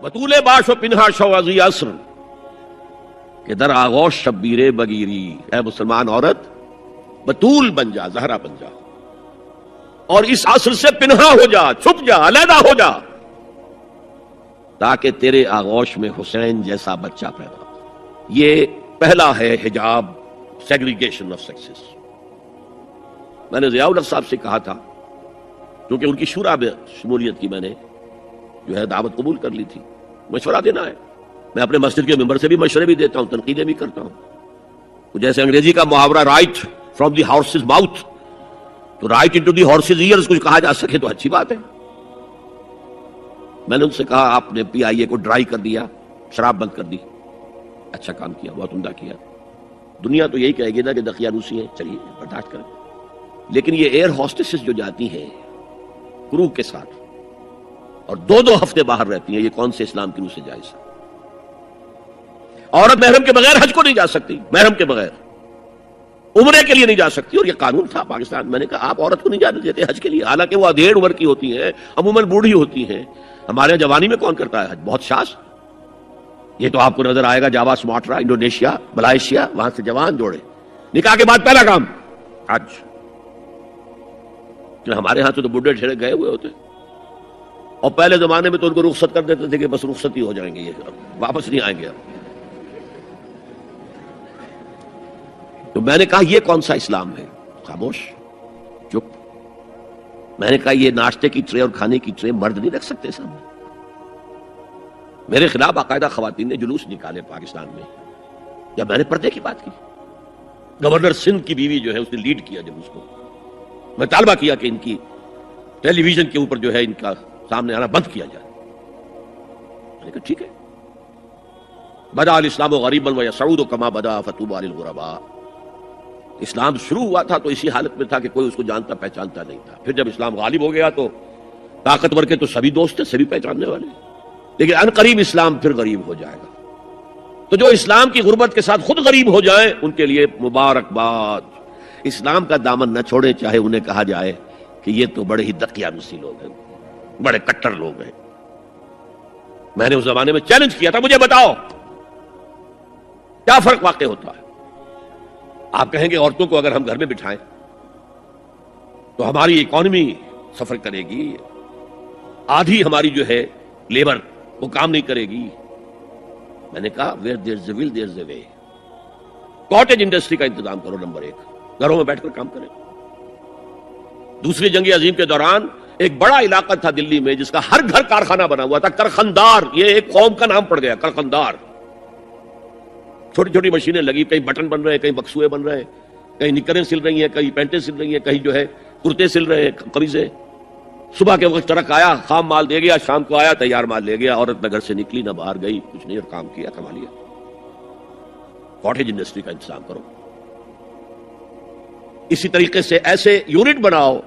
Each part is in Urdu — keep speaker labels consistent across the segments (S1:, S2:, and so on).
S1: بطول باش و پنہا شوازی عصر کہ در آغوش شبیر بگیری، اے مسلمان عورت بطول بن جا، زہرا بن جا، اور اس عصر سے پنہا ہو جا، چھپ جا، علیحدہ ہو جا، تاکہ تیرے آغوش میں حسین جیسا بچہ پیدا ہو۔ یہ پہلا ہے حجاب، سیگریگیشن آف سیکسز۔ میں نے ضیاء الحق صاحب سے کہا تھا، کیونکہ ان کی شورا میں شمولیت کی میں نے جو ہے دعوت قبول کر لی تھی، مشورہ دینا ہے۔ میں اپنے مسجد کے ممبر سے بھی مشورے بھی دیتا ہوں، تنقیدیں بھی کرتا ہوں۔ جیسے انگریزی کا محاورہ right from the horse's mouth, تو right into the horse's ears کچھ کہا جا سکے تو اچھی بات ہے۔ میں نے ان سے کہا آپ نے پی آئی اے کو ڈرائی کر دیا، شراب بند کر دی، اچھا کام کیا، بہت عمدہ کیا۔ دنیا تو یہی کہے گی نا کہ دقیہ روسی ہیں، چلیے برداشت کریں، لیکن یہ ایئر ہوسٹسز جو جاتی ہیں کرو کے ساتھ اور دو ہفتے باہر رہتی ہیں، یہ کون سے اسلام کی روح سے جائز ہے؟ عورت محرم کے بغیر حج کو نہیں جا سکتی، محرم کے بغیر عمرے کے لیے نہیں جا سکتی، اور یہ قانون تھا پاکستان۔ میں نے کہا آپ عورت کو نہیں جانے دیتے حج کے لیے، حالانکہ وہ ادھیڑ عمر کی ہوتی ہیں، عموماً بوڑھی ہوتی ہیں۔ ہمارے جوانی میں کون کرتا ہے حج؟ بہت شاذ۔ یہ تو آپ کو نظر آئے گا جاوا، سماٹرا، انڈونیشیا، ملائیشیا، وہاں سے جوان جوڑے نکاح کے بعد پہلا کام حج۔ ہمارے ہاں سے تو بڈھے ٹھیرے گئے ہوئے ہوتے، اور پہلے زمانے میں تو ان کو رخصت کر دیتے تھے کہ بس رخصت ہی ہو جائیں گے، یہ واپس نہیں آئیں گے اب۔ تو میں نے کہا یہ کون سا اسلام ہے؟ خاموش، چپ۔ میں نے کہا یہ ناشتے کی ٹرے اور کھانے کی ٹرے مرد نہیں رکھ سکتے سامنے۔ میرے خلاف باقاعدہ خواتین نے جلوس نکالے پاکستان میں جب میں نے پردے کی بات کی۔ گورنر سندھ کی بیوی جو ہے اس نے لیڈ کیا جب اس کو میں طالبہ کیا کہ ان کی ٹیلی ویژن کے اوپر جو ہے ان کا سامنے آنا بند کیا جائے۔ میں نے کہا ٹھیک ہے۔ بدا الاسلام غریبا ویسعود کما بدا فطوبی للغرباء۔ اسلام شروع ہوا تھا تو اسی حالت میں تھا کہ کوئی اس کو جانتا پہچانتا نہیں تھا، پھر جب اسلام غالب ہو گیا تو طاقتور کے تو سبھی دوست ہیں، سبھی پہچاننے والے، لیکن ان قریب اسلام پھر غریب ہو جائے گا۔ تو جو اسلام کی غربت کے ساتھ خود غریب ہو جائیں ان کے لیے مبارکباد۔ اسلام کا دامن نہ چھوڑے، چاہے انہیں کہا جائے کہ یہ تو بڑے ہی دقیانوسی لوگ ہیں، بڑے کٹر لوگ ہیں۔ میں نے اس زمانے میں چیلنج کیا تھا، مجھے بتاؤ کیا فرق واقع ہوتا ہے؟ آپ کہیں گے عورتوں کو اگر ہم گھر میں بٹھائیں تو ہماری اکانومی سفر کرے گی، آدھی ہماری جو ہے لیبر وہ کام نہیں کرے گی۔ میں نے کہا where there's a will there's a way۔ Cottage industry کا انتظام کرو، نمبر 1، گھروں میں بیٹھ کر کام کریں۔ دوسری جنگ عظیم کے دوران ایک بڑا علاقہ تھا دلی میں جس کا ہر گھر کارخانہ بنا ہوا تھا، کرخندار، یہ ایک قوم کا نام پڑ گیا، کرخندار۔ چھوٹی چھوٹی مشینیں لگی، کہیں بٹن بن رہے ہیں، کہیں بکسوے بن رہے ہیں، کہیں نکریں سل رہی ہیں، کہیں پینٹیں سل رہی ہیں، کہیں جو ہے کرتے سل رہے ہیں، قمیضیں۔ صبح کے وقت ٹرک آیا، خام مال دے گیا، شام کو آیا، تیار مال لے گیا۔ عورت نہ گھر سے نکلی، نہ باہر گئی، کچھ نہیں، اور کام کیا، کما لیا۔ کاٹیج انڈسٹری کا انتظام کرو۔ اسی طریقے سے ایسے یونٹ بناؤ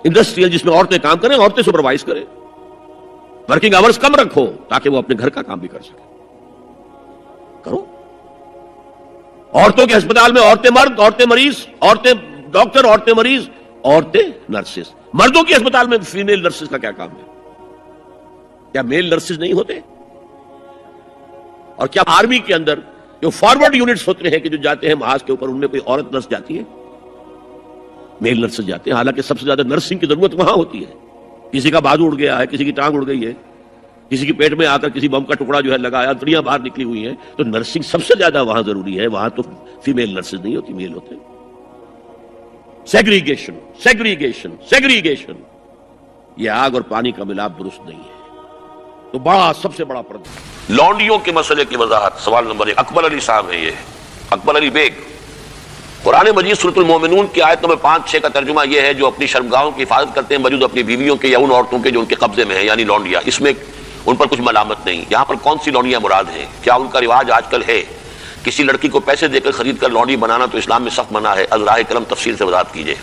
S1: انڈسٹریل جس میں عورتیں کام کریں، عورتیں سپروائز کریں، ورکنگ آورز کم رکھو تاکہ وہ اپنے گھر کا کام بھی کر سکیں۔ کرو۔ عورتوں کے ہسپتال میں عورتیں مرد، عورتیں مریض، عورتیں ڈاکٹر، عورتیں مریض، عورتیں نرسز۔ مردوں کے ہسپتال میں فیمیل نرسز کا کیا کام ہے؟ کیا میل نرسز نہیں ہوتے؟ اور کیا آرمی کے اندر جو فارورڈ یونٹس ہوتے ہیں کہ جو جاتے ہیں محاذ کے اوپر، ان میں کوئی عورت نرس جاتی ہے؟ میل نرسز جاتے ہیں، حالانکہ سب سے زیادہ نرسنگ کی ضرورت وہاں ہوتی ہے۔ کسی کا بازو اڑ گیا ہے، کسی کی ٹانگ اڑ گئی ہے، کسی کی پیٹ میں آ کر کسی بم کا ٹکڑا جو ہے لگایا، انتڑیاں باہر نکلی ہوئی ہیں، تو نرسنگ سب سے زیادہ وہاں ضروری ہے۔ وہاں تو فیمیل نرسز نہیں ہوتی، میل ہوتے ہیں۔ سیگریگیشن، سیگریگیشن، سیگریگیشن، یہ آگ اور پانی کا ملاپ درست نہیں ہے۔ تو بڑا، سب سے بڑا پردہ لونڈیوں کے مسئلے کی وضاحت۔ سوال نمبر 1، اکبر علی صاحب ہے، یہ اکبر علی بیگ۔ قرآن مجید سورۃ المومنون کی آیت نمبر 5-6 کا ترجمہ یہ ہے جو اپنی شرمگاہوں کی حفاظت کرتے ہیں موجود اپنی بیویوں کے یا ان عورتوں کے جو ان کے قبضے میں ہیں، یعنی لونڈیاں۔ اس میں ان پر کچھ ملامت نہیں۔ یہاں پر کون سی لونڈیاں مراد ہیں؟ کیا ان کا رواج آج کل ہے کسی لڑکی کو پیسے دے کر خرید کر لونڈی بنانا؟ تو اسلام میں سخت منع ہے۔ از راہ کرم تفصیل سے وضاحت کیجیے۔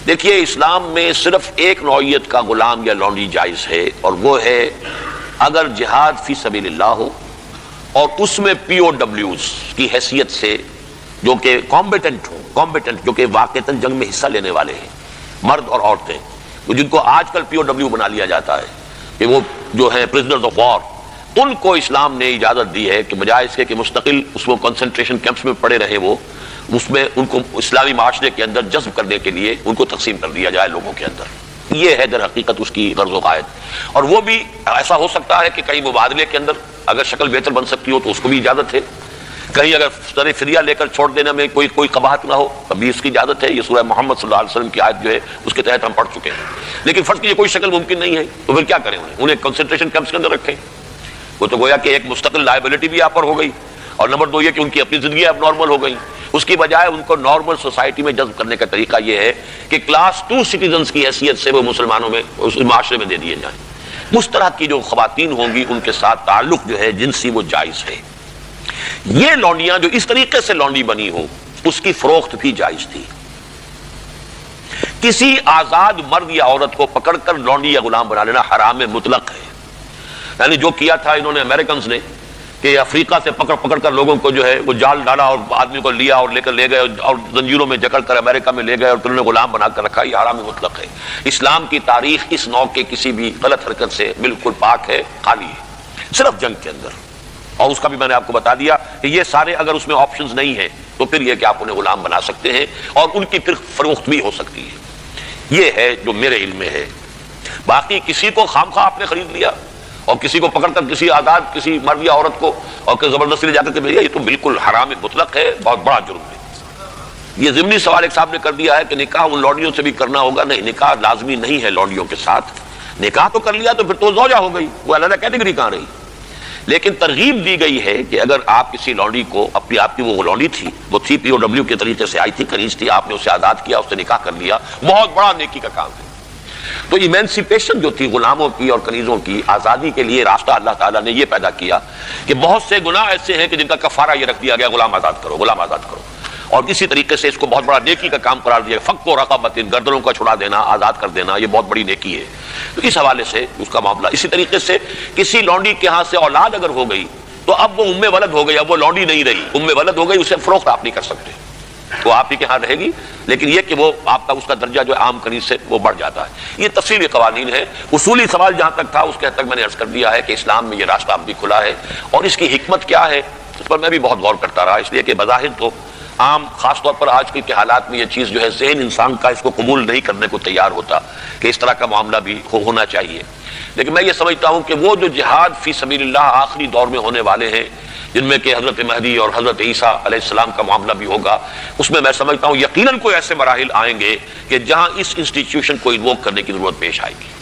S1: دیکھیے، اسلام میں صرف ایک نوعیت کا غلام یا لونڈی جائز ہے، اور وہ ہے اگر جہاد فی سبیل اللہ ہو اور اس میں پی او ڈبلیوز کی حیثیت سے جو کہ کمبیٹنٹ ہوں، کمبیٹنٹ جو کہ واقعتاً جنگ میں حصہ لینے والے ہیں، مرد اور عورتیں، جن کو آج کل پی او ڈبلیو بنا لیا جاتا ہے، کہ وہ جو ہیں پرزنرز آف وار، ان کو اسلام نے اجازت دی ہے کہ بجائے اس کے کہ مستقل اس میں کنسنٹریشن کیمپس میں پڑے رہے، وہ اس میں ان کو اسلامی معاشرے کے اندر جذب کرنے کے لیے ان کو تقسیم کر دیا جائے لوگوں کے اندر. یہ ہے در حقیقت اس کی غرض و غائد. اور وہ بھی ایسا ہو سکتا ہے کہ کہیں مبادلے کے اندر اگر شکل بہتر بن سکتی ہو تو اس کو بھی اجازت ہے، کہیں اگر سر فدیہ لے کر چھوڑ دینے میں کوئی قباحت نہ ہو تب بھی اس کی اجازت ہے. یہ سورہ محمد صلی اللہ علیہ وسلم کی آیت جو ہے اس کے تحت ہم پڑھ چکے ہیں. لیکن فرض کیجیے کوئی شکل ممکن نہیں ہے تو پھر کیا کریں؟ انہیں کنسنٹریشن کیمپس کے اندر رکھیں. وہ تو گویا کہ ایک مستقل لائبلٹی بھی یہاں پر ہو گئی، اور نمبر 2 یہ کہ ان کی اپنی زندگی اب نارمل ہو گئی. اس کی بجائے ان کو نارمل سوسائٹی میں جذب کرنے کا طریقہ یہ ہے کہ کلاس 2 سٹیزنز کی حیثیت سے وہ مسلمانوں میں اس معاشرے میں دے دیے جائیں. اس طرح کی جو خواتین ہوں گی ان کے ساتھ تعلق جو ہے جنسی وہ جائز ہے. یہ لونڈیاں جو اس طریقے سے لونڈی بنی ہوں اس کی فروخت بھی جائز تھی. کسی آزاد مرد یا عورت کو پکڑ کر لونڈی یا غلام بنا لینا حرام مطلق ہے. یعنی جو کیا تھا انہوں نے امریکنز نے کہ افریقہ سے پکڑ کر لوگوں کو جو ہے وہ جال ڈالا اور آدمی کو لیا اور لے کر لے گئے اور زنجیروں میں جکڑ کر امریکہ میں لے گئے اور انہوں نے غلام بنا کر رکھا، یہ حرام مطلق ہے. اسلام کی تاریخ اس نوع کے کسی بھی غلط حرکت سے بالکل پاک ہے، خالی ہے، صرف جنگ کے اندر. اور اس کا بھی میں نے آپ کو بتا دیا کہ یہ سارے اگر اس میں آپشنز نہیں ہیں تو پھر یہ کہ آپ انہیں غلام بنا سکتے ہیں اور ان کی پھر فروخت بھی ہو سکتی ہے. یہ ہے جو میرے علم میں ہے. باقی کسی کو خام خواہ آپ نے خرید لیا اور کسی کو پکڑ کر کسی آزاد کسی مرد یا عورت کو اور زبردستی لے جا کر کے بھیجا، یہ تو بالکل حرام مطلق ہے، بہت بڑا جرم ہے. یہ ضمنی سوال ایک صاحب نے کر دیا ہے کہ نکاح ان لونڈیوں سے بھی کرنا ہوگا. نہیں، نکاح لازمی نہیں ہے لونڈیوں کے ساتھ. نکاح تو کر لیا تو پھر تو زوجہ ہو گئی، وہ علیحدہ کیٹیگری کہاں رہی. لیکن ترغیب دی گئی ہے کہ اگر آپ کسی لونڈی کو اپنی آپ کی وہ لونڈی تھی، وہ تھی POW کے طریقے سے آئی تھی، کنیز تھی، آپ نے اسے آزاد کیا، اس سے نکاح کر لیا، بہت بڑا نیکی کا کام ہے. تو ایمینسیپیشن جو تھی غلاموں کی اور کنیزوں کی آزادی کے لیے راستہ اللہ تعالیٰ نے یہ پیدا کیا کہ بہت سے گناہ ایسے ہیں کہ جن کا کفارہ یہ رکھ دیا گیا غلام آزاد کرو، غلام آزاد کرو. اور اسی طریقے سے اس کو بہت بڑا نیکی کا کام قرار دیا. فک و رقبت، گردنوں کا چھڑا دینا، آزاد کر دینا، یہ بہت بڑی نیکی ہے. تو اس حوالے سے اس کا معاملہ. اسی طریقے سے کسی لونڈی کے ہاں سے اولاد اگر ہو گئی تو اب وہ ولد ہو گئی، اب وہ لونڈی نہیں رہی، ولد ہو گئی، اسے فروخت آپ نہیں کر سکتے، وہ آپ ہی کے ہاں رہے گی. لیکن یہ کہ وہ آپ کا اس کا درجہ جو عام کنیز سے وہ بڑھ جاتا ہے. یہ تفصیلی قوانین ہے. اصولی سوال جہاں تک تھا اس کے حد تک میں نے عرض کر دیا ہے کہ اسلام میں یہ راستہ اب بھی کھلا ہے اور اس کی حکمت کیا ہے اس پر میں بھی بہت غور کرتا رہا. اس لیے کہ بظاہر تو عام خاص طور پر آج کل کے حالات میں یہ چیز جو ہے ذہن انسان کا اس کو قبول نہیں کرنے کو تیار ہوتا کہ اس طرح کا معاملہ بھی ہونا چاہیے. لیکن میں یہ سمجھتا ہوں کہ وہ جو جہاد فی سبیل اللہ آخری دور میں ہونے والے ہیں جن میں کہ حضرت مہدی اور حضرت عیسیٰ علیہ السلام کا معاملہ بھی ہوگا، اس میں سمجھتا ہوں یقیناً کوئی ایسے مراحل آئیں گے کہ جہاں اس انسٹیٹیوشن کو انووک کرنے کی ضرورت پیش آئے گی.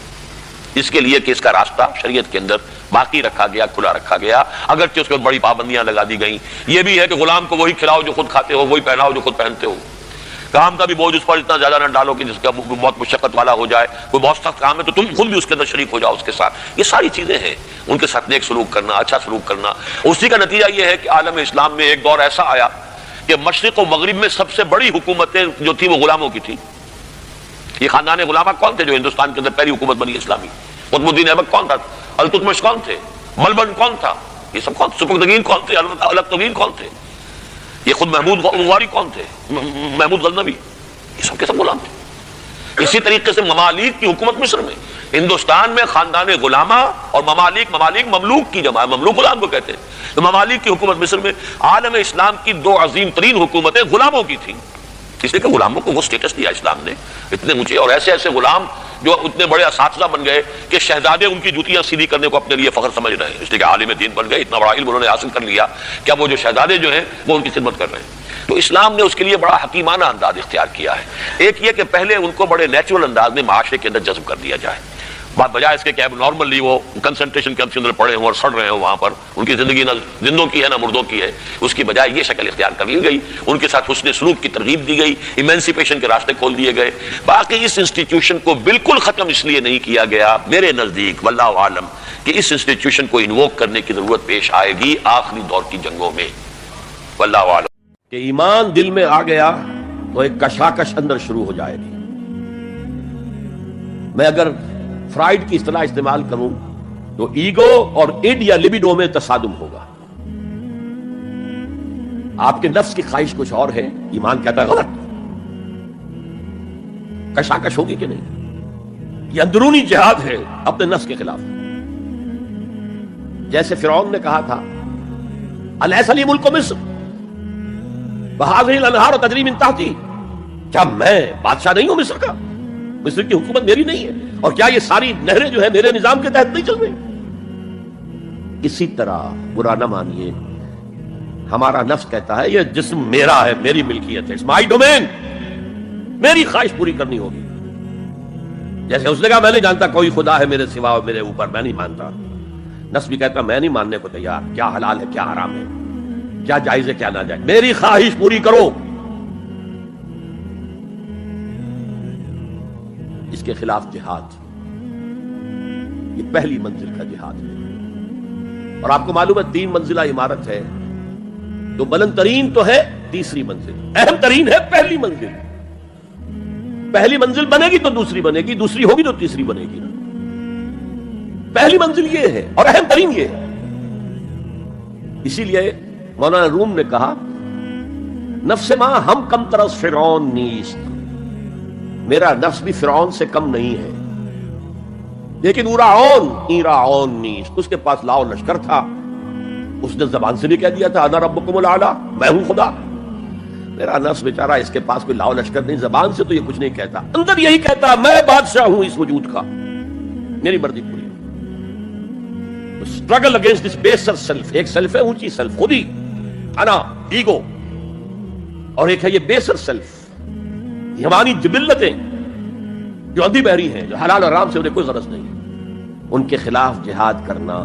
S1: اس کے لیے کہ اس کا راستہ شریعت کے اندر باقی رکھا گیا، کھلا رکھا گیا، اگرچہ اس پر بڑی پابندیاں لگا دی گئیں. یہ بھی ہے کہ غلام کو وہی کھلاؤ جو خود کھاتے ہو، وہی پہناؤ جو خود پہنتے ہو. کام کا بھی بوجھ اس پر اتنا زیادہ نہ ڈالو کہ جس کا بہت مشقت والا ہو جائے. کوئی بہت سخت کام ہے تو تم خود بھی اس کے اندر شریک ہو جاؤ اس کے ساتھ. یہ ساری چیزیں ہیں، ان کے ساتھ نیک سلوک کرنا، اچھا سلوک کرنا. اسی کا نتیجہ یہ ہے کہ عالم اسلام میں ایک دور ایسا آیا کہ مشرق و مغرب میں سب سے بڑی حکومتیں جو تھی وہ غلاموں کی تھی. یہ خاندان غلامہ کون تھے جو ہندوستان کے اندر پہلی حکومت بنی اسلامی؟ قطب الدین ایبک کون تھا؟ التتمش کون تھے؟ ملبن کون تھا؟ یہ سب کون؟ سبکتگین کون تھے؟ الکتگین کون تھے؟ یہ خود محمود غواری کون تھے؟ محمود غزنوی، یہ سب کے سب غلام تھے. اسی طریقے سے ممالک کی حکومت مصر میں، ہندوستان میں خاندان غلامہ اور ممالک مملوک کی جمع، مملوک غلام کو کہتے ہیں. تو ممالک کی حکومت مصر میں عالم اسلام کی 2 عظیم ترین حکومتیں غلاموں کی تھیں. اس لیے کہ غلاموں کو وہ سٹیٹس دیا اسلام نے اتنے اونچے، اور ایسے ایسے غلام جو اتنے بڑے اساتذہ بن گئے کہ شہزادے ان کی جوتیاں سیدھی کرنے کو اپنے لیے فخر سمجھ رہے ہیں. اس لیے کہ عالم دین بن گئے، اتنا بڑا علم انہوں نے حاصل کر لیا کہ اب وہ جو شہزادے جو ہیں وہ ان کی خدمت کر رہے ہیں. تو اسلام نے اس کے لیے بڑا حکیمانہ انداز اختیار کیا ہے. ایک یہ کہ پہلے ان کو بڑے نیچرل انداز میں معاشرے کے اندر جذب کر دیا جائے، بجائے اس کے کہ اب نارملی وہ کنسنٹریشن کیمپس کے اندر پڑے ہوں اور سڑ رہے ہوں، وہاں پر ان کی زندگی نہ زندوں کی ہے نہ مردوں کی ہے. اس کی بجائے یہ شکل اختیار کر لی گئی، ان کے ساتھ حسن سلوک کی ترغیب دی گئی، ایمینسیپیشن کے راستے کھول دیے گئے. باقی اس انسٹیٹیوشن کو بالکل ختم اس لیے نہیں کیا گیا میرے نزدیک واللہ عالم کہ اس انسٹیٹیوشن کو انووک کرنے کی ضرورت پیش آئے گی آخری دور کی جنگوں میں. واللہ عالم کہ ایمان دل میں آ گیا تو ایک کشاکش اندر شروع ہو جائے گی. میں اگر فرائیڈ کی اصطلاح استعمال کروں تو ایگو اور ایڈ یا لبیڈو میں تصادم ہوگا. آپ کے نفس کی خواہش کچھ اور ہے، ایمان کہتا ہے غلط. کشاکش ہوگی کہ نہیں؟ یہ اندرونی جہاد ہے اپنے نفس کے خلاف. جیسے فرعون نے کہا تھا الیس لی ملک مصر وہذہ الانہار تجری من تحتی، کیا میں بادشاہ نہیں ہوں مصر کا؟ مصر کی حکومت میری نہیں ہے؟ اور کیا یہ ساری نہریں جو ہے میرے نظام کے تحت نہیں چل رہی؟ اسی طرح برا نہ مانیے، ہمارا نفس کہتا ہے یہ جسم میرا ہے، میری ملکیت ہے، اٹس مائی ڈومین، میری خواہش پوری کرنی ہوگی۔ جیسے اس نے کہا میں نہیں جانتا کوئی خدا ہے میرے سوا اور میرے اوپر، میں نہیں مانتا، نفس بھی کہتا میں نہیں ماننے کو تیار، کیا حلال ہے کیا حرام ہے، کیا جائز ہے کیا ناجائز، میری خواہش پوری کرو۔ اس کے خلاف جہاد، یہ پہلی منزل کا جہاد ہے۔ اور آپ کو معلوم ہے 3 منزلہ عمارت ہے، تو بلند ترین تو ہے تیسری منزل، اہم ترین ہے پہلی منزل۔ پہلی منزل بنے گی تو دوسری بنے گی، دوسری ہوگی تو تیسری بنے گی۔ پہلی منزل یہ ہے اور اہم ترین یہ ہے۔ اسی لیے مولانا روم نے کہا نفس ماں ہم کم طرف فرعون نیست، میرا نفس بھی فرعون سے کم نہیں ہے، لیکن ایراعون نیست، اس کے پاس لاؤ لشکر تھا، اس نے زبان سے بھی کہہ دیا تھا انا ربکم الاعلی، میں ہوں خدا۔ میرا نفس بیچارہ اس کے پاس کوئی لاؤ لشکر نہیں، زبان سے تو یہ کچھ نہیں کہتا، اندر یہی کہتا میں بادشاہ ہوں اس وجود کا، میری مرضی پوری۔ اسٹرگل اگینسٹ دس بیسر سیلف، ایک سیلف ہے اونچی سیلف، خودی، انا، ایگو، اور ایک ہے یہ بیسر سیلف، یہ ہماری جبلتیں جو اندھی بہری ہیں، جو حلال اور حرام سے انہیں کوئی غرض نہیں، ان کے خلاف جہاد کرنا۔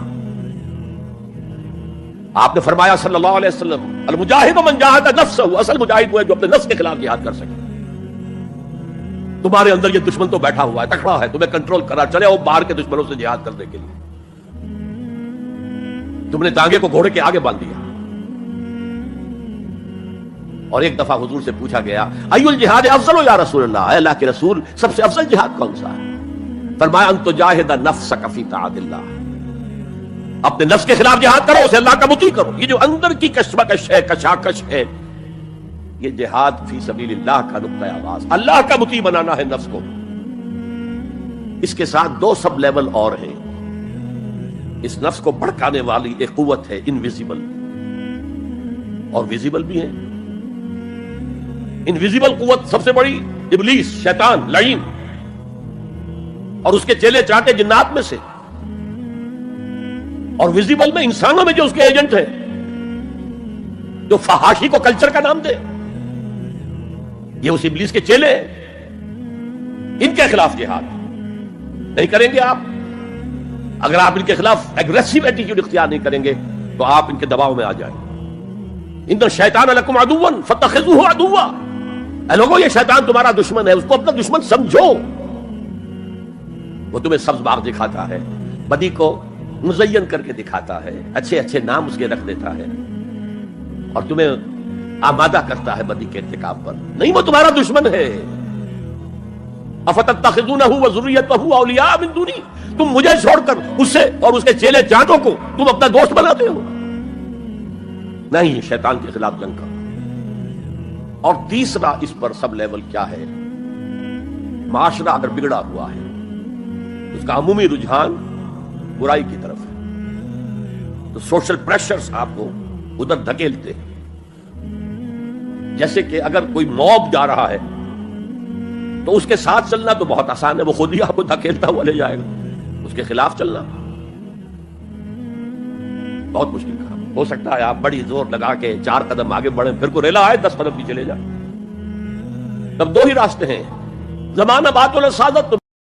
S1: آپ نے فرمایا صلی اللہ علیہ وسلم المجاہد من جاہد نفسہ، اصل مجاہد وہ ہے جو اپنے نفس کے خلاف جہاد کر سکے۔ تمہارے اندر یہ دشمن تو بیٹھا ہوا ہے، تکڑا ہے، تمہیں کنٹرول کرنا، چلے وہ باہر کے دشمنوں سے جہاد کرنے کے لیے، تم نے ٹانگے کو گھوڑے کے آگے باندھ دیا۔ اور ایک دفعہ حضور سے پوچھا گیا ای الجہاد افضل یا رسول اللہ، اے اللہ کے رسول سب سے افضل جہاد کون سا ہے؟ فرمایا ان تجاہد نفسک فی طاعت اللہ، اپنے نفس کے خلاف جہاد کرو، اسے اللہ کا مطیع کرو۔ یہ جو اندر کی کشمکش ہے، کشاکش ہے، یہ جہاد فی سبیل اللہ کا نقطہ آغاز، اللہ کا مطیع بنانا ہے نفس کو۔ اس کے ساتھ 2 سب لیول اور ہیں، اس نفس کو بھڑکانے والی ایک قوت ہے انویزیبل، اور ویزیبل بھی ہے۔ انویزیبل قوت سب سے بڑی ابلیس، شیطان، لعین، اور اس کے چیلے چاٹے جنات میں سے، اور ویزیبل میں انسانوں میں جو اس کے ایجنٹ ہیں، جو فحاشی کو کلچر کا نام دے، یہ اس ابلیس کے چیلے ہیں۔ ان کے خلاف جہاد نہیں کریں گے آپ، اگر آپ ان کے خلاف ایگریسو ایٹیٹیوڈ اختیار نہیں کریں گے تو آپ ان کے دباؤ میں آ جائیں گے۔ ان الشیطان لکم عدو فاتخذوہ عدوا، اے لوگوں یہ شیطان تمہارا دشمن ہے، اس کو اپنا دشمن سمجھو۔ وہ تمہیں سبز باغ دکھاتا ہے، بدی کو مزین کر کے دکھاتا ہے، اچھے اچھے نام اس کے رکھ دیتا ہے، اور تمہیں آمادہ کرتا ہے بدی کے ارتکاب پر۔ نہیں، وہ تمہارا دشمن ہے۔ افتتخذونہ وذریتہ اولیاء من دونی، تم مجھے چھوڑ کر اسے اور اس کے چیلے چانٹوں کو تم اپنا دوست بناتے ہو۔ نہیں، شیطان کے خلاف جنگ کرو۔ اور تیسرا اس پر سب لیول کیا ہے؟ معاشرہ اگر بگڑا ہوا ہے، اس کا عمومی رجحان برائی کی طرف ہے، تو سوشل پریشرز آپ کو ادھر دھکیلتے ہیں۔ جیسے کہ اگر کوئی موب جا رہا ہے تو اس کے ساتھ چلنا تو بہت آسان ہے، وہ خود ہی آپ کو دھکیلتا ہوا لے جائے گا۔ اس کے خلاف چلنا بہت مشکل کام۔ ہو سکتا ہے آپ بڑی زور لگا کے 4 قدم آگے بڑھیں، پھر کو ریلا آئے 10 قدم پیچھے لے جائے۔ تب 2 ہی راستے ہیں، زمانہ بات السعادت